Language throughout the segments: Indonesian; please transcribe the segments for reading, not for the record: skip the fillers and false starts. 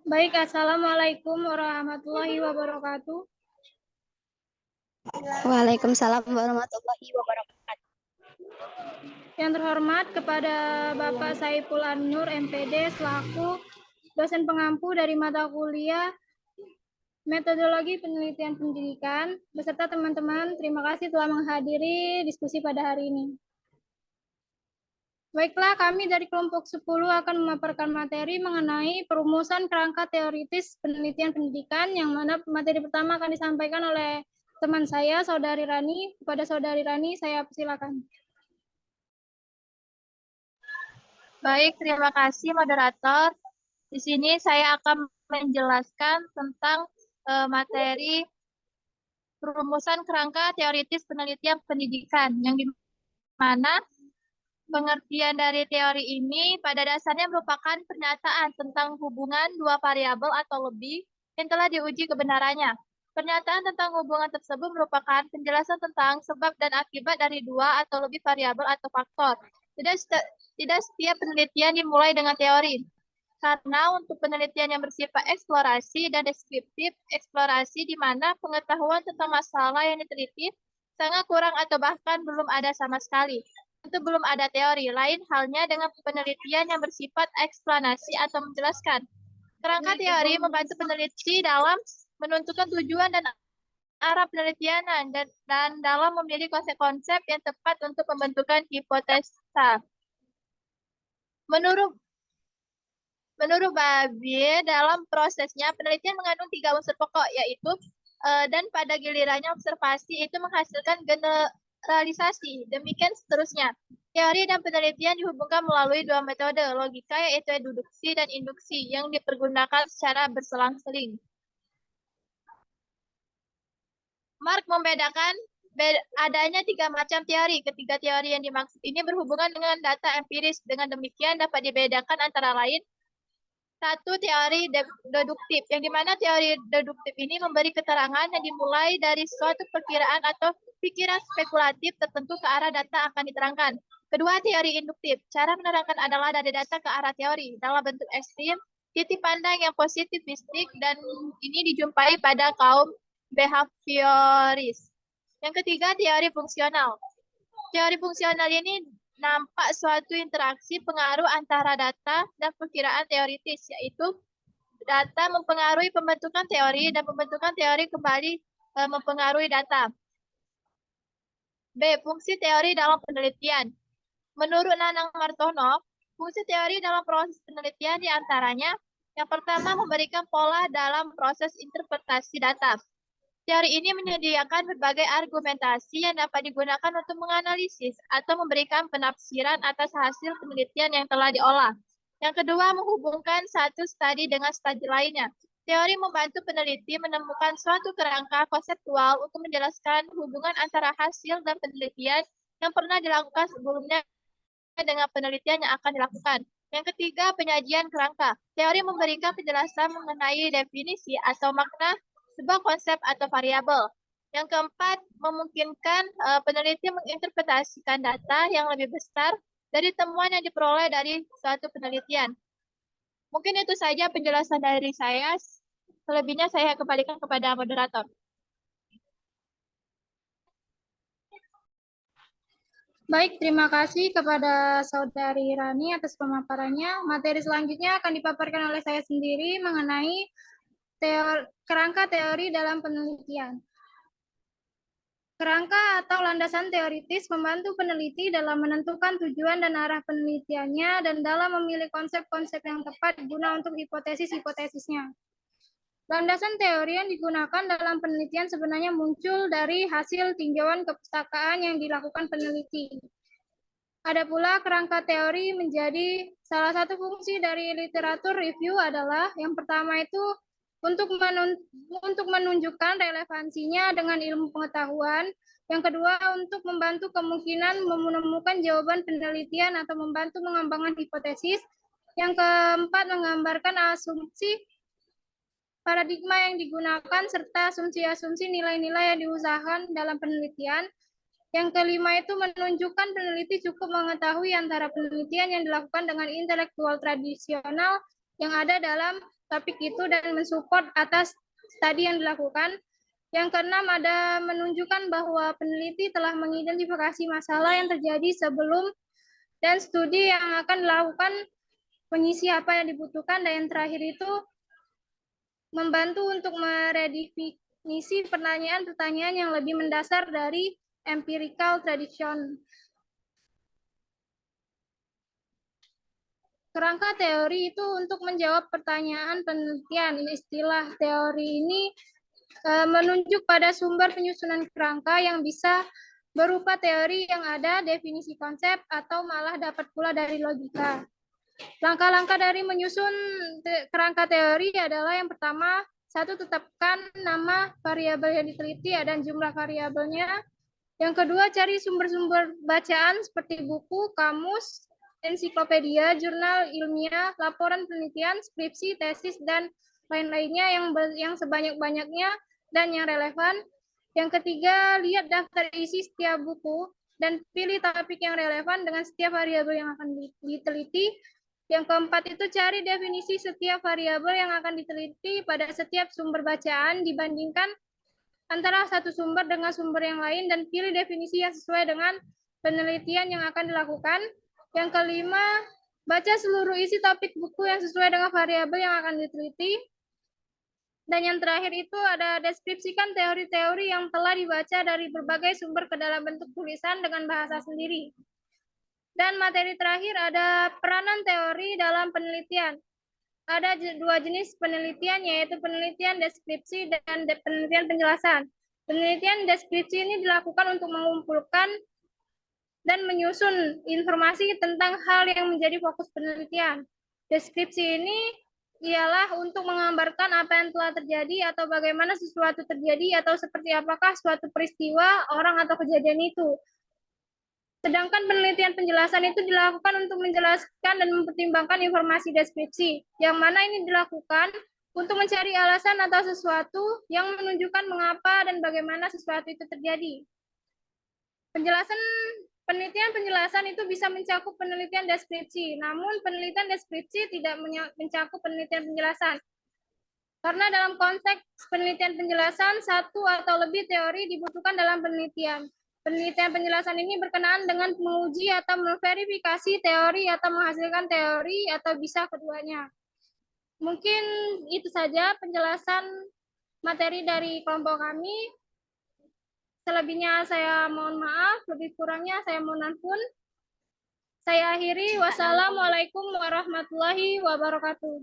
Baik, Assalamualaikum warahmatullahi wabarakatuh. Waalaikumsalam warahmatullahi wabarakatuh. Yang terhormat kepada Bapak Saiful An-Nur MPD selaku dosen pengampu dari mata kuliah Metodologi Penelitian Pendidikan beserta teman-teman, terima kasih telah menghadiri diskusi pada hari ini. Baiklah, kami dari kelompok 10 akan memaparkan materi mengenai perumusan kerangka teoritis penelitian pendidikan, yang mana materi pertama akan disampaikan oleh teman saya, Saudari Rani. Kepada Saudari Rani, saya persilakan. Baik, terima kasih moderator. Di sini saya akan menjelaskan tentang materi perumusan kerangka teoritis penelitian pendidikan, yang dimana pengertian dari teori ini pada dasarnya merupakan pernyataan tentang hubungan dua variabel atau lebih yang telah diuji kebenarannya. Pernyataan tentang hubungan tersebut merupakan penjelasan tentang sebab dan akibat dari dua atau lebih variabel atau faktor. Tidak setiap penelitian dimulai dengan teori. Karena untuk penelitian yang bersifat eksplorasi dan deskriptif, eksplorasi di mana pengetahuan tentang masalah yang diteliti sangat kurang atau bahkan belum ada sama sekali. Itu belum ada teori. Lain halnya dengan penelitian yang bersifat eksplanasi atau menjelaskan. Kerangka teori membantu peneliti dalam menentukan tujuan dan arah penelitian dan dalam memilih konsep-konsep yang tepat untuk pembentukan hipotesa. Menurut Babie, dalam prosesnya penelitian mengandung 3 unsur pokok, yaitu dan pada gilirannya observasi itu menghasilkan generalisasi. Demikian seterusnya. Teori dan penelitian dihubungkan melalui 2 metode logika, yaitu deduksi dan induksi, yang dipergunakan secara berselang-seling. Mark membedakan adanya 3 macam teori. Ketiga teori yang dimaksud ini berhubungan dengan data empiris. Dengan demikian dapat dibedakan antara lain satu, teori deduktif, yang dimana teori deduktif ini memberi keterangan yang dimulai dari suatu perkiraan atau pikiran spekulatif tertentu ke arah data akan diterangkan. Kedua, teori induktif. Cara menerangkan adalah dari data ke arah teori dalam bentuk ekstrim, titik pandang yang positivistik, dan ini dijumpai pada kaum behavioris. Yang ketiga, teori fungsional. Teori fungsional ini nampak suatu interaksi pengaruh antara data dan perkiraan teoritis, yaitu data mempengaruhi pembentukan teori dan pembentukan teori kembali mempengaruhi data. B. Fungsi teori dalam penelitian. Menurut Nanang Martono, fungsi teori dalam proses penelitian diantaranya yang pertama memberikan pola dalam proses interpretasi data. Teori ini menyediakan berbagai argumentasi yang dapat digunakan untuk menganalisis atau memberikan penafsiran atas hasil penelitian yang telah diolah. Yang kedua, menghubungkan satu studi dengan studi lainnya. Teori membantu peneliti menemukan suatu kerangka konseptual untuk menjelaskan hubungan antara hasil dan penelitian yang pernah dilakukan sebelumnya dengan penelitian yang akan dilakukan. Yang ketiga, penyajian kerangka. Teori memberikan penjelasan mengenai definisi atau makna sebuah konsep atau variabel. Yang keempat, memungkinkan peneliti menginterpretasikan data yang lebih besar dari temuan yang diperoleh dari suatu penelitian. Mungkin itu saja penjelasan dari saya. Selebihnya saya kembalikan kepada moderator. Baik, terima kasih kepada Saudari Rani atas pemaparannya. Materi selanjutnya akan dipaparkan oleh saya sendiri mengenai kerangka teori dalam penelitian. Kerangka atau landasan teoritis membantu peneliti dalam menentukan tujuan dan arah penelitiannya dan dalam memilih konsep-konsep yang tepat guna untuk hipotesis-hipotesisnya. Landasan teori yang digunakan dalam penelitian sebenarnya muncul dari hasil tinjauan kepustakaan yang dilakukan peneliti. Ada pula kerangka teori menjadi salah satu fungsi dari literatur review adalah yang pertama itu untuk menunjukkan relevansinya dengan ilmu pengetahuan. Yang kedua, untuk membantu kemungkinan menemukan jawaban penelitian atau membantu mengembangkan hipotesis. Yang keempat, menggambarkan asumsi paradigma yang digunakan serta asumsi-asumsi nilai-nilai yang diusahakan dalam penelitian. Yang kelima itu menunjukkan peneliti cukup mengetahui antara penelitian yang dilakukan dengan intelektual tradisional yang ada dalam topik itu dan mensupport atas studi yang dilakukan. Yang keenam ada menunjukkan bahwa peneliti telah mengidentifikasi masalah yang terjadi sebelum dan studi yang akan dilakukan, mengisi apa yang dibutuhkan, dan yang terakhir itu membantu untuk meredefinisi pertanyaan-pertanyaan yang lebih mendasar dari empirical tradition. Kerangka teori itu untuk menjawab pertanyaan penelitian. Istilah teori ini menunjuk pada sumber penyusunan kerangka yang bisa berupa teori yang ada, definisi konsep, atau malah dapat pula dari logika. Langkah-langkah dari menyusun kerangka teori adalah yang pertama, satu, tetapkan nama variabel yang diteliti dan jumlah variabelnya. Yang kedua, cari sumber-sumber bacaan seperti buku, kamus, ensiklopedia, jurnal ilmiah, laporan penelitian, skripsi, tesis, dan lain-lainnya yang sebanyak-banyaknya dan yang relevan. Yang ketiga, lihat daftar isi setiap buku dan pilih topik yang relevan dengan setiap variabel yang akan diteliti. Yang keempat itu cari definisi setiap variabel yang akan diteliti pada setiap sumber bacaan, dibandingkan antara satu sumber dengan sumber yang lain dan pilih definisi yang sesuai dengan penelitian yang akan dilakukan. Yang kelima, baca seluruh isi topik buku yang sesuai dengan variabel yang akan diteliti. Dan yang terakhir itu ada deskripsikan teori-teori yang telah dibaca dari berbagai sumber ke dalam bentuk tulisan dengan bahasa sendiri. Dan materi terakhir ada peranan teori dalam penelitian. Ada dua jenis penelitian, yaitu penelitian deskripsi dan penelitian penjelasan. Penelitian deskripsi ini dilakukan untuk mengumpulkan dan menyusun informasi tentang hal yang menjadi fokus penelitian. Deskripsi ini ialah untuk menggambarkan apa yang telah terjadi atau bagaimana sesuatu terjadi atau seperti apakah suatu peristiwa, orang, atau kejadian itu. Sedangkan penelitian penjelasan itu dilakukan untuk menjelaskan dan mempertimbangkan informasi deskripsi, yang mana ini dilakukan untuk mencari alasan atau sesuatu yang menunjukkan mengapa dan bagaimana sesuatu itu terjadi. Penelitian penjelasan itu bisa mencakup penelitian deskripsi, namun penelitian deskripsi tidak mencakup penelitian penjelasan. Karena dalam konteks penelitian penjelasan, satu atau lebih teori dibutuhkan dalam penelitian. Penelitian penjelasan ini berkenaan dengan menguji atau memverifikasi teori atau menghasilkan teori atau bisa keduanya. Mungkin itu saja penjelasan materi dari kelompok kami. Selebihnya saya mohon maaf, lebih kurangnya saya mohon ampun. Saya akhiri. Wassalamualaikum warahmatullahi wabarakatuh.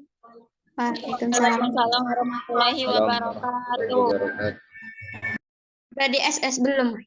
Waalaikumsalam. Waalaikumsalam warahmatullahi wabarakatuh. Udah di SS belum?